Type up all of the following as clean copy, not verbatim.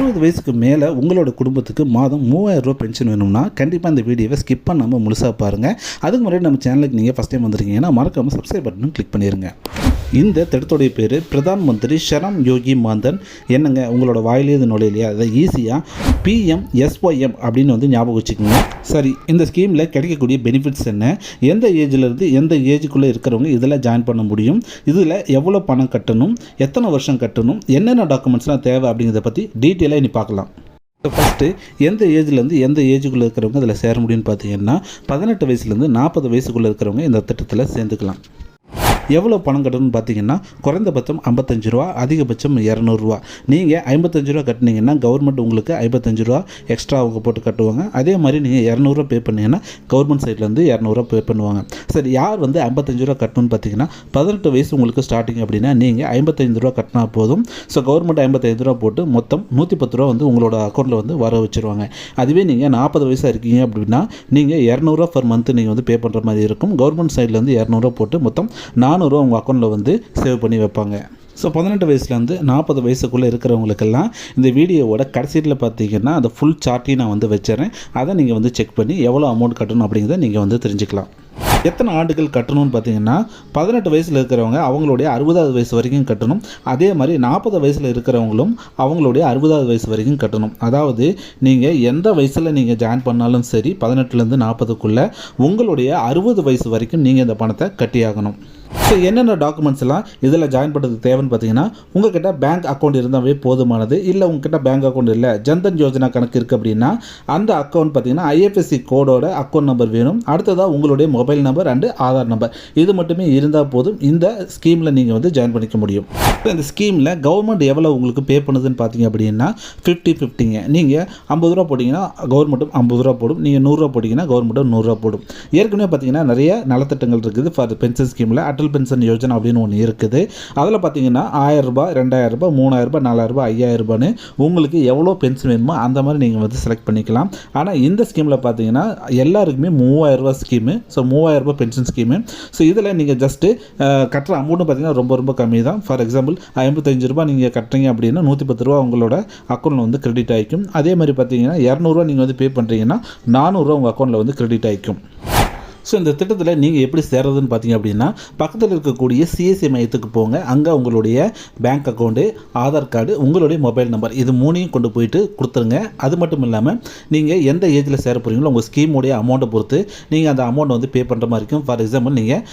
60 வயசுக்கு மேலே உங்களோட குடும்பத்துக்கு மாதம் 3000 ரூபா பென்ஷன் வேணும்னா கண்டிப்பாக இந்த வீடியோவை ஸ்கிப் பண்ணாமல் முழுசாக பாருங்கள். அதுக்கு முன்னாடி நம்ம சேனலுக்கு நீங்கள் ஃபஸ்ட் டைம் வந்திருக்கீங்கன்னா மறக்காமல் சப்ஸ்கிரைப் பட்டனும் கிளிக் பண்ணிடுங்க. இந்த திட்டத்துடைய பேர் பிரதான் மந்திரி ஷரம் யோகி மான்தன். என்னங்க உங்களோட வாயிலே இது நுழையிலையா? அதை ஈஸியாக PMSYM அப்படின்னு வந்து ஞாபகம் வச்சுக்கோங்க. சரி, இந்த ஸ்கீமில் கிடைக்கக்கூடிய பெனிஃபிட்ஸ் என்ன, எந்த ஏஜ்லேருந்து எந்த ஏஜுக்குள்ளே இருக்கிறவங்க இதில் ஜாயின் பண்ண முடியும், இதில் எவ்வளோ பணம் கட்டணும், எத்தனை வருஷம் கட்டணும், என்னென்ன டாக்குமெண்ட்ஸ்லாம் தேவை அப்படிங்கிறத பற்றி டீட்டெயிலாக இனி பார்க்கலாம். ஃபஸ்ட்டு எந்த ஏஜ்லேருந்து எந்த ஏஜுக்குள்ளே இருக்கிறவங்க இதில் சேர முடியும்னு பார்த்தீங்கன்னா 18 வயசுலேருந்து 40 வயசுக்குள்ளே இருக்கிறவங்க இந்த திட்டத்தில் சேர்ந்துக்கலாம். எவ்வளோ பணம் கட்டணும்னு பார்த்தீங்கன்னா குறைந்தபட்சம் 55 ரூபா, அதிகபட்சம் 200 ரூபா. நீங்கள் 55 ரூபா கட்டினீங்கன்னா கவர்மெண்ட் உங்களுக்கு 55 ரூபா எக்ஸ்ட்ரா அவங்க போட்டு கட்டுவாங்க. அதே மாதிரி நீங்கள் 200 ரூபா பே பண்ணிங்கன்னா கவர்மெண்ட் சைட்லேருந்து 200 ரூபா பே பண்ணுவாங்க. சரி, யார் வந்து 55 ரூபா கட்டணும்னு பார்த்தீங்கன்னா 18 வயசு உங்களுக்கு ஸ்டார்டிங் அப்படின்னா நீங்கள் 55 ரூபா கட்டினா போதும். ஸோ கவர்மெண்ட் 55 ரூபா போட்டு மொத்தம் 110 ரூபா வந்து உங்களோட அக்கௌண்ட்டில் வந்து வர வச்சுருவாங்க. அதுவே நீங்கள் 40 வயசாக இருக்கீங்க அப்படின்னா நீங்கள் 200 ரூபா பர் மந்த் நீங்கள் வந்து பே பண்ணுற மாதிரி இருக்கும். கவர்மெண்ட் சைட்லேருந்து 200 ரூபா போட்டு மொத்தம் 400 ரூபா உங்கள் அக்கௌண்ட்டில் வந்து சேவ் பண்ணி வைப்பாங்க. ஸோ 18 வயசுலேருந்து 40 வயசுக்குள்ளே இருக்கிறவங்களுக்கெல்லாம் இந்த வீடியோவோட கடைசியில் பார்த்தீங்கன்னா அந்த ஃபுல் சார்ட்டையும் நான் வந்து வச்சுறேன். அதை நீங்கள் வந்து செக் பண்ணி எவ்வளோ அமௌண்ட் கட்டணும் அப்படிங்கிறத நீங்கள் வந்து தெரிஞ்சுக்கலாம். எத்தனை ஆண்டுகள் கட்டணும்னு பார்த்தீங்கன்னா 18 வயசில் இருக்கிறவங்க அவங்களுடைய 60வது வயசு வரைக்கும் கட்டணும். அதே மாதிரி 40 வயசில் இருக்கிறவங்களும் அவங்களுடைய 60வது வயசு வரைக்கும் கட்டணும். அதாவது நீங்கள் எந்த வயசில் நீங்கள் ஜாயின் பண்ணாலும் சரி 18லேருந்து 40க்குள்ளே உங்களுடைய 60 வயசு வரைக்கும் நீங்கள் இந்த பணத்தை கட்டியாகணும். ஸோ என்னென்ன டாக்குமெண்ட்ஸ் எல்லாம் இதில் ஜாயின் பண்ணுறதுக்கு தேவைன்னு பார்த்தீங்கன்னா உங்கள்கிட்ட பேங்க் அக்கௌண்ட் இருந்தாவே போதுமானது. இல்லை உங்ககிட்ட பேங்க் அக்கௌண்ட் இல்லை, ஜன்தன் யோஜனா கணக்கு இருக்குது அப்படின்னா அந்த அக்கௌண்ட் பார்த்தீங்கன்னா IFSC கோடோட அக்கௌண்ட் நம்பர் வேணும். அடுத்ததாக உங்களுடைய mobile number and Aadhaar number இது மட்டுமே இருந்தால் போதும் இந்த ஸ்கீமில் நீங்கள் வந்து ஜாயின் பண்ணிக்க முடியும். இந்த ஸ்கீமில் கவர்மெண்ட் எவ்வளோ உங்களுக்கு பே பண்ணுதுன்னு பார்த்தீங்க அப்படின்னா 50-50ங்க. நீங்கள் 50 ரூபா போட்டிங்கன்னா கவர்மெண்ட்டும் 50 ரூபா போடும். நீங்கள் 100 ரூபா போட்டிங்கன்னா கவர்மெண்ட்டும் 100 ரூபா போடும். ஏற்கனவே பார்த்தீங்கன்னா நிறைய நலத்திட்டங்கள் இருக்குது ஃபார் பென்ஷன் ஸ்கீமில். அட்டல் பென்ஷன் யோஜனா அப்படின்னு ஒன்று இருக்குது. அதில் பார்த்தீங்கன்னா 1000 ரூபாய், 2000 ரூபாய், 3000 ரூபாய், 4000 ரூபாய், 5000 ரூபான்னு உங்களுக்கு எவ்வளோ பென்ஷன் வேணுமோ அந்த மாதிரி நீங்கள் வந்து செலக்ட் பண்ணிக்கலாம். ஆனால் இந்த ஸ்கீமில் பார்த்தீங்கன்னா எல்லாருக்குமே 3000 ரூபாய் ஸ்கீமு. ஸோ 3000 ரூபாய் பென்ஷன் ஸ்கீமு. ஸோ இதில் நீங்கள் ஜஸ்ட்டு கட்டுற அமௌண்ட்டு பார்த்தீங்கன்னா ரொம்ப கம்மி தான். ஃபார் எக்ஸாம்பிள் 55 ரூபாய் நீங்கள் கட்டுறீங்க அப்படின்னா 110 ரூபா உங்களோட அக்கௌண்ட்டில் வந்து கிரெடிட் ஆகிக்கும். அதே மாதிரி பார்த்தீங்கன்னா 200 ரூபா நீங்கள் வந்து பே பண்ணுறீங்கன்னா 400 ரூபா உங்கள் அக்கௌண்ட்டில் வந்து கிரெடிட் ஆகிக்கும். ஸோ இந்த திட்டத்தில் நீங்கள் எப்படி சேர்றதுன்னு பார்த்தீங்க அப்படின்னா பக்கத்தில் இருக்கக்கூடிய CSC மையத்துக்கு போங்க. அங்கே உங்களுடைய பேங்க் அக்கௌண்ட்டு, ஆதார் கார்டு, உங்களுடைய மொபைல் நம்பர் இது 3ஐயும் கொண்டு போயிட்டு கொடுத்துருங்க. அது மட்டும் இல்லாமல் நீங்கள் எந்த ஏஜில் சேர போகிறீங்களோ உங்கள் ஸ்கீமுடைய அமௌண்ட்டை பொறுத்து நீங்கள் அந்த அமௌண்ட்டை வந்து பே பண்ணுற மாதிரி இருக்கும். ஃபார் எக்ஸாம்பிள் நீங்கள்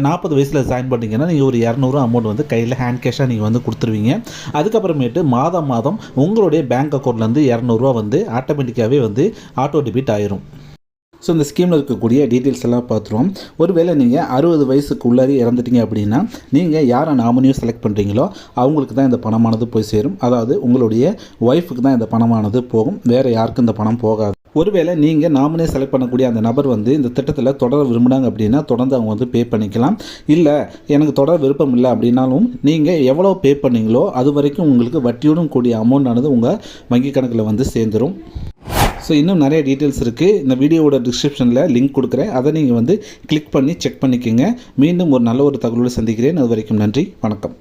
40 வயசில் ஜாயின் பண்ணிங்கன்னா நீங்கள் ஒரு 200 அமௌண்ட் வந்து கையில் ஹேண்ட் கேஷாக நீங்கள் வந்து கொடுத்துருவீங்க. அதுக்கப்புறமேட்டு மாதம் உங்களுடைய பேங்க் அக்கௌண்ட்லேருந்து 200 ரூபா வந்து ஆட்டோமேட்டிக்காகவே வந்து ஆட்டோ டெபிட் ஆயிரும். ஸோ இந்த ஸ்கீமில் இருக்கக்கூடிய டீட்டெயில்ஸ் எல்லாம் பார்த்துருவோம். ஒருவேளை நீங்கள் 60 வயசுக்கு உள்ளாரி இறந்துட்டீங்க அப்படின்னா நீங்கள் யாரை நாமினியோ செலக்ட் பண்ணுறீங்களோ அவங்களுக்கு தான் இந்த பணமானது போய் சேரும். அதாவது உங்களுடைய ஒய்ஃபுக்கு தான் இந்த பணமானது போகும், வேறு யாருக்கும் இந்த பணம் போகாது. ஒருவேளை நீங்கள் நாமினே செலக்ட் பண்ணக்கூடிய அந்த நபர் வந்து இந்த திட்டத்தில் தொடர விரும்பினாங்க அப்படின்னா தொடர்ந்து அவங்க வந்து பே பண்ணிக்கலாம். இல்லை எனக்கு தொடர விருப்பம் இல்லை அப்படின்னாலும் நீங்கள் எவ்வளோ பே பண்ணீங்களோ அது வரைக்கும் உங்களுக்கு வட்டியுடன் கூடிய அமௌண்ட்டானது உங்கள் வங்கி கணக்கில் வந்து சேர்ந்துடும். ஸோ இன்னும் நிறைய டீட்டெயில்ஸ் இருக்குது. இந்த வீடியோவோட டிஸ்கிரிப்ஷனில் லிங்க் கொடுக்குறேன். அதை நீங்கள் வந்து கிளிக் பண்ணி செக் பண்ணிக்கோங்க. மீண்டும் ஒரு நல்ல ஒரு தகவலோடு சந்திக்கிறேன். அது வரைக்கும் நன்றி, வணக்கம்.